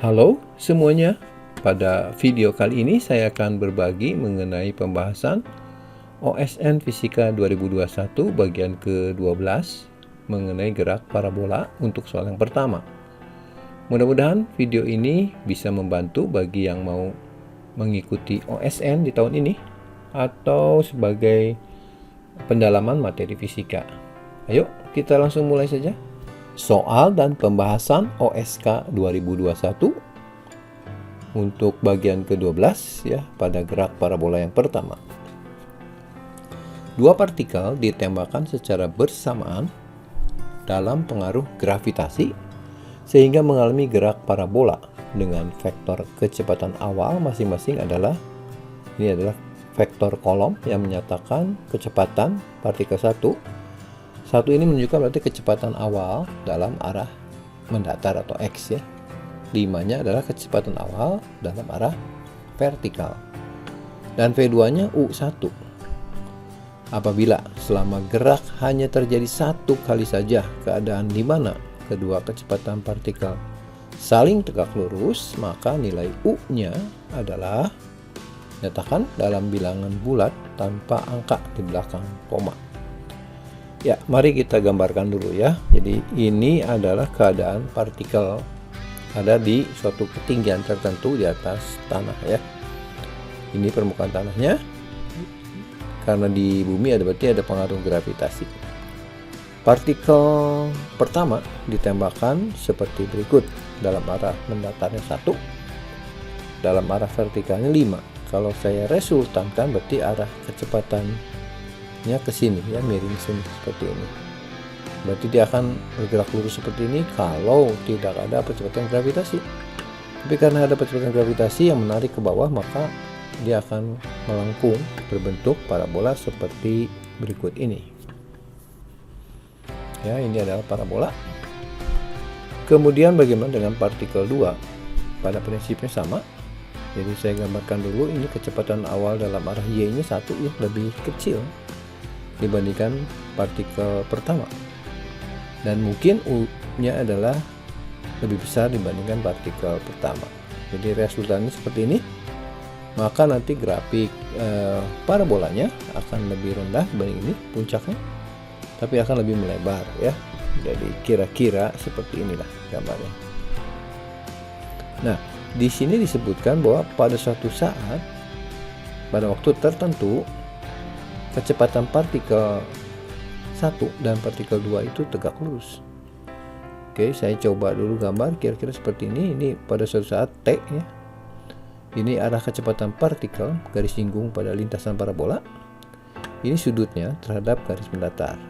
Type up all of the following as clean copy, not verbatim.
Halo semuanya, pada video kali ini saya akan berbagi mengenai pembahasan OSN Fisika 2021 bagian ke-12 mengenai gerak parabola untuk soal yang pertama. Mudah-mudahan video ini bisa membantu bagi yang mau mengikuti OSN di tahun ini atau sebagai pendalaman materi fisika. Ayo kita langsung mulai saja. Soal dan pembahasan OSK 2021 untuk bagian ke-12 ya, pada gerak parabola yang pertama. Dua partikel ditembakkan secara bersamaan dalam pengaruh gravitasi sehingga mengalami gerak parabola dengan vektor kecepatan awal masing-masing adalah vektor kolom yang menyatakan kecepatan partikel satu ini menunjukkan berarti kecepatan awal dalam arah mendatar atau X ya. 5-nya adalah kecepatan awal dalam arah vertikal. Dan V2-nya U1. Apabila selama gerak hanya terjadi satu kali saja keadaan di mana kedua kecepatan partikel saling tegak lurus, maka nilai U-nya adalah nyatakan dalam bilangan bulat tanpa angka di belakang koma. Ya, mari kita gambarkan dulu ya. Jadi ini adalah keadaan partikel ada di suatu ketinggian tertentu di atas tanah ya. Ini permukaan tanahnya. Karena di bumi berarti ada pengaruh gravitasi. Partikel pertama ditembakkan seperti berikut. Dalam arah mendatarnya 1, dalam arah vertikalnya 5. Kalau saya resultankan berarti arah kecepatannya ke sini ya, miring sini seperti ini. Berarti dia akan bergerak lurus seperti ini kalau tidak ada percepatan gravitasi. Tapi karena ada percepatan gravitasi yang menarik ke bawah, maka dia akan melengkung berbentuk parabola seperti berikut ini. Ya, ini adalah parabola. Kemudian bagaimana dengan partikel 2? Pada prinsipnya sama. Jadi saya gambarkan dulu, ini kecepatan awal dalam arah Y-nya 1 ya, lebih kecil dibandingkan partikel pertama. Dan mungkin U-nya adalah lebih besar dibandingkan partikel pertama. Jadi resultannya seperti ini. Maka nanti grafik parabolanya akan lebih rendah dibanding ini puncaknya, tapi akan lebih melebar ya. Jadi kira-kira seperti inilah gambarnya. Nah, di sini disebutkan bahwa pada suatu saat pada waktu tertentu kecepatan partikel 1 dan partikel 2 itu tegak lurus. Oke, saya coba dulu gambar kira-kira seperti ini. Ini pada suatu saat T ya. Ini arah kecepatan partikel, garis singgung pada lintasan parabola. Ini sudutnya terhadap garis mendatar.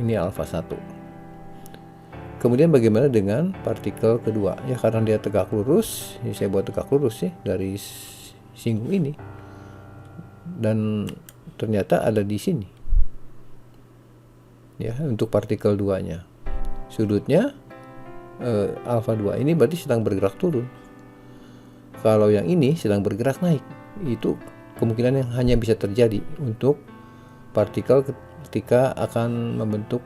Ini alfa 1. Kemudian bagaimana dengan partikel kedua? Ya, karena dia tegak lurus, ini saya buat tegak lurus ya, garis singgung ini. Dan ternyata ada di sini ya, untuk partikel 2-nya sudutnya alfa 2 ini berarti sedang bergerak turun. Kalau yang ini sedang bergerak naik. Itu kemungkinan yang hanya bisa terjadi untuk partikel ketika akan membentuk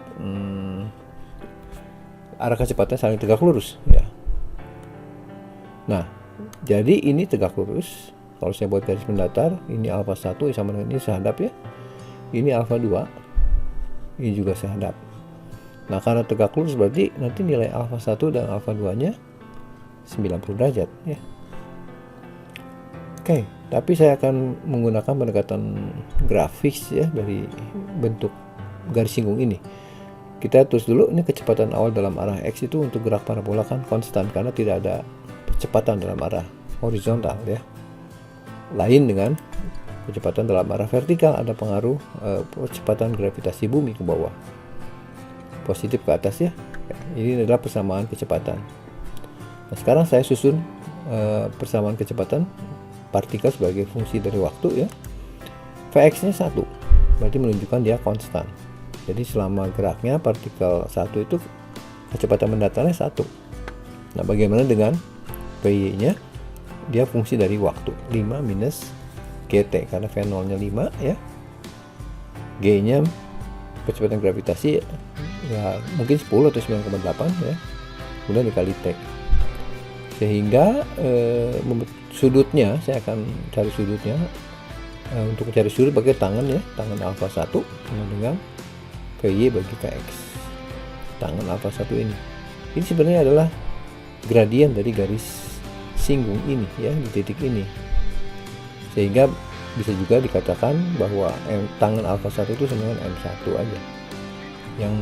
arah kecepatan saling tegak lurus ya. Nah, jadi ini tegak lurus. Kalau saya buat garis mendatar, ini alfa 1 sama dengan ini sehadap ya. Ini alfa 2. Ini juga sehadap. Nah, karena tegak lurus berarti nanti nilai alfa 1 dan alfa 2-nya 90 derajat ya. Oke, tapi saya akan menggunakan pendekatan grafis ya dari bentuk garis singgung ini. Kita tulis dulu, ini kecepatan awal dalam arah X itu untuk gerak parabola kan konstan karena tidak ada percepatan dalam arah horizontal ya. Lain dengan kecepatan dalam arah vertikal, ada pengaruh percepatan gravitasi bumi ke bawah, positif ke atas ya. Ini adalah persamaan kecepatan. Nah, sekarang saya susun persamaan kecepatan partikel sebagai fungsi dari waktu ya. Vx nya 1 berarti menunjukkan dia konstan. Jadi selama geraknya partikel 1 itu kecepatan mendatarnya 1. Nah, bagaimana dengan Vy nya? Dia fungsi dari waktu 5 minus GT karena V0 nya 5 ya. G nya kecepatan gravitasi ya mungkin 10 atau 9,8 ya. Kemudian dikali T. Sehingga sudutnya, saya akan cari sudutnya. Untuk mencari sudut pakai tangan ya, tangan alfa 1 sama dengan VY bagi Kx. Tangan alfa 1 ini sebenarnya adalah gradien dari garis singgung ini ya, di titik ini. Sehingga bisa juga dikatakan bahwa tangan alfa 1 itu sama dengan M1 aja, yang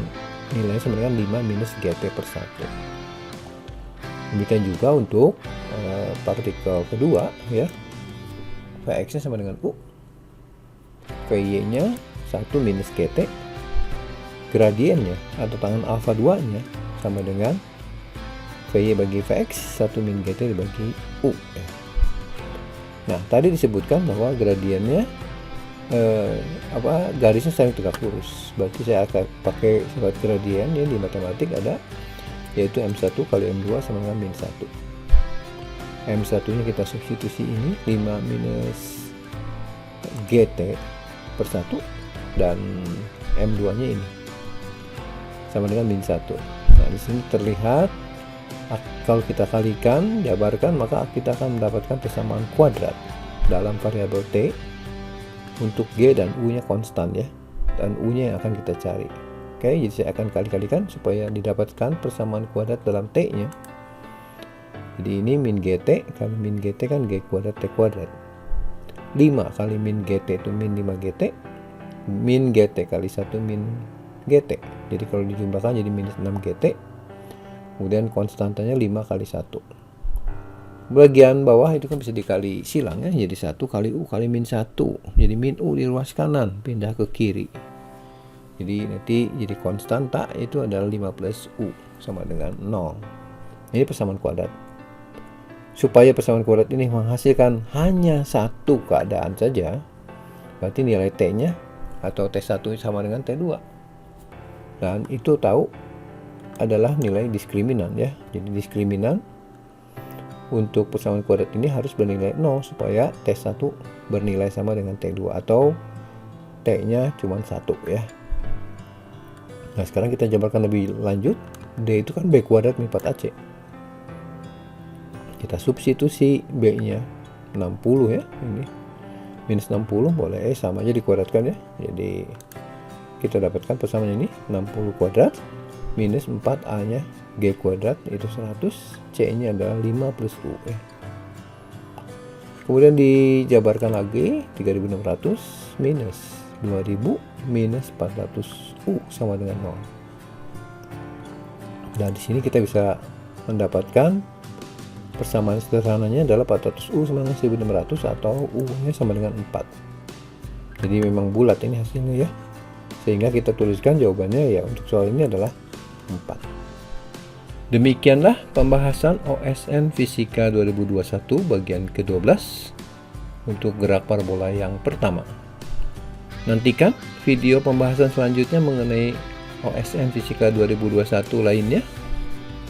nilainya sama dengan 5 minus GT per 1. Demikian juga untuk partikel kedua ya, Vx nya sama dengan U, Vy nya 1 minus GT, gradiennya atau tangan alfa 2 nya sama dengan Vy bagi Vx 1 min GT dibagi U ya. Nah, tadi disebutkan bahwa gradiennya garisnya saling tegak lurus. Berarti saya akan pakai sifat gradien ya, di matematik ada, yaitu M1 kali M2 sama dengan min 1. M1 nya kita substitusi ini 5 minus GT per 1, dan M2 nya ini sama dengan min 1. Nah, di sini terlihat kalau kita kalikan, jabarkan, maka kita akan mendapatkan persamaan kuadrat dalam variabel T untuk G dan U nya konstan ya, dan U nya yang akan kita cari. Oke, jadi saya akan kali-kalikan supaya didapatkan persamaan kuadrat dalam T nya. Jadi ini min GT kali min GT kan G kuadrat T kuadrat. 5 kali min GT itu min 5 GT, min GT kali 1 min GT. Jadi kalau dijumlahkan jadi minus 6 GT. Kemudian konstantanya 5 kali 1. Bagian bawah itu kan bisa dikali silang ya, jadi 1 kali U kali min 1. Jadi min U di ruas kanan pindah ke kiri. Jadi nanti jadi konstanta itu adalah 5 plus U sama dengan 0. Ini persamaan kuadrat. Supaya persamaan kuadrat ini menghasilkan hanya satu keadaan saja, berarti nilai T-nya atau T1 sama dengan T2. Dan itu tahu adalah nilai diskriminan ya. Jadi diskriminan untuk persamaan kuadrat ini harus bernilai 0 supaya T1 bernilai sama dengan T2 atau T-nya cuma 1 ya. Nah, sekarang kita jabarkan lebih lanjut. D itu kan B kuadrat min 4AC. Kita substitusi B-nya 60 ya, ini minus 60 boleh sama aja dikuadratkan ya. Jadi kita dapatkan persamaan ini 60 kuadrat minus 4A-nya G kuadrat itu 100, C-nya adalah 5 plus U ya. Kemudian dijabarkan lagi 3600 minus 2000 minus 400 U sama dengan 0. Nah, di sini kita bisa mendapatkan persamaan sederhananya adalah 400 U sama dengan 1600 atau U-nya sama dengan 4. Jadi memang bulat ini hasilnya ya. Sehingga kita tuliskan jawabannya ya untuk soal ini adalah 4. Demikianlah pembahasan OSN Fisika 2021 bagian ke-12 untuk gerak parabola yang pertama. Nantikan video pembahasan selanjutnya mengenai OSN Fisika 2021 lainnya.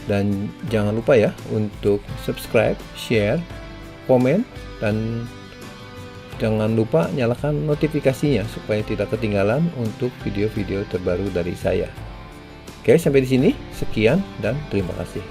Dan jangan lupa ya untuk subscribe, share, komen, dan jangan lupa nyalakan notifikasinya supaya tidak ketinggalan untuk video-video terbaru dari saya. Oke, sampai di sini. Sekian dan terima kasih.